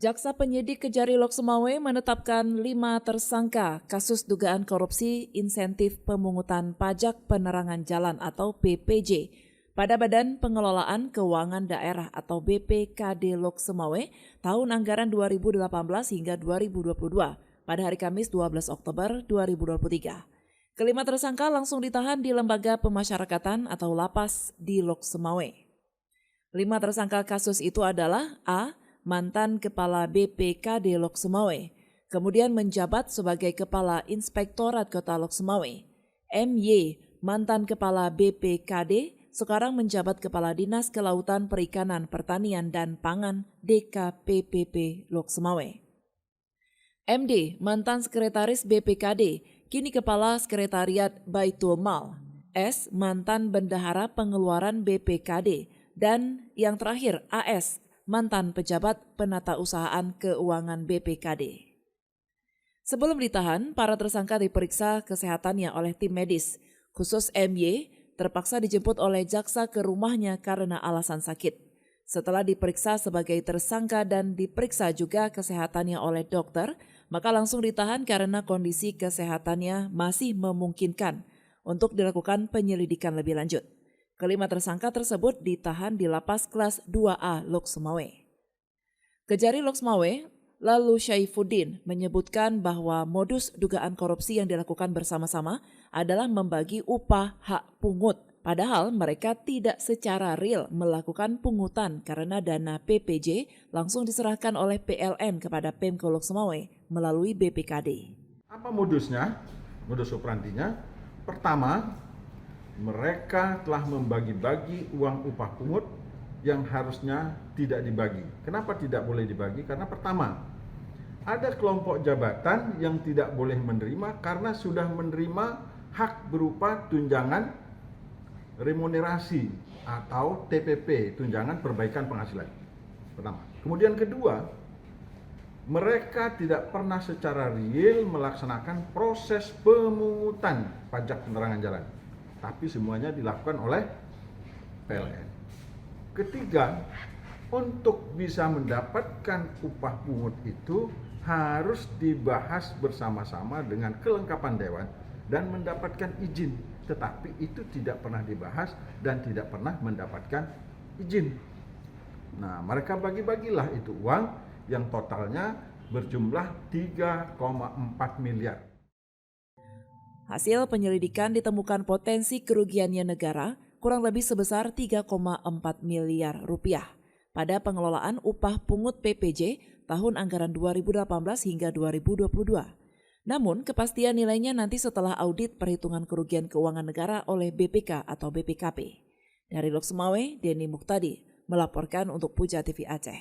Jaksa penyidik Kejari Loksemawe menetapkan 5 tersangka kasus dugaan korupsi insentif pemungutan pajak penerangan jalan atau PPJ pada Badan Pengelolaan Keuangan Daerah atau BPKD Loksemawe tahun anggaran 2018 hingga 2022 pada hari Kamis 12 Oktober 2023. Kelima tersangka langsung ditahan di Lembaga Pemasyarakatan atau Lapas di Loksemawe. 5 tersangka kasus itu adalah A. Mantan Kepala BPKD Loksemawe, kemudian menjabat sebagai Kepala Inspektorat Kota Loksemawe. MY, mantan Kepala BPKD, sekarang menjabat Kepala Dinas Kelautan Perikanan Pertanian dan Pangan DKPPP Loksemawe. MD, mantan Sekretaris BPKD, kini Kepala Sekretariat Baitul Mal. S, mantan Bendahara Pengeluaran BPKD. Dan yang terakhir AS, mantan pejabat penatausahaan keuangan BPKD. Sebelum ditahan, para tersangka diperiksa kesehatannya oleh tim medis. Khusus MY terpaksa dijemput oleh jaksa ke rumahnya karena alasan sakit. Setelah diperiksa sebagai tersangka dan diperiksa juga kesehatannya oleh dokter, maka langsung ditahan karena kondisi kesehatannya masih memungkinkan untuk dilakukan penyelidikan lebih lanjut. Kelima tersangka tersebut ditahan di Lapas Kelas 2A Loksemawe. Kejari Loksemawe, lalu Syaifuddin, menyebutkan bahwa modus dugaan korupsi yang dilakukan bersama-sama adalah membagi upah hak pungut. Padahal mereka tidak secara real melakukan pungutan karena dana PPJ langsung diserahkan oleh PLN kepada Pemko Loksemawe melalui BPKD. Apa modusnya? Modus operandinya, pertama, mereka telah membagi-bagi uang upah pungut yang harusnya tidak dibagi. Kenapa tidak boleh dibagi? Karena pertama, ada kelompok jabatan yang tidak boleh menerima karena sudah menerima hak berupa tunjangan remunerasi atau TPP, tunjangan perbaikan penghasilan. Pertama. Kemudian kedua, mereka tidak pernah secara real melaksanakan proses pemungutan pajak penerangan jalan. Tapi semuanya dilakukan oleh PLN. Ketiga, untuk bisa mendapatkan upah pungut itu harus dibahas bersama-sama dengan kelengkapan dewan dan mendapatkan izin. Tetapi itu tidak pernah dibahas dan tidak pernah mendapatkan izin. Nah, mereka bagi-bagilah itu uang yang totalnya berjumlah 3,4 miliar. Hasil penyelidikan ditemukan potensi kerugiannya negara kurang lebih sebesar 3,4 miliar rupiah pada pengelolaan upah pungut PPJ tahun anggaran 2018 hingga 2022. Namun kepastian nilainya nanti setelah audit perhitungan kerugian keuangan negara oleh BPK atau BPKP. Dari Loksemawe, Denny Muktadi melaporkan untuk Puja TV Aceh.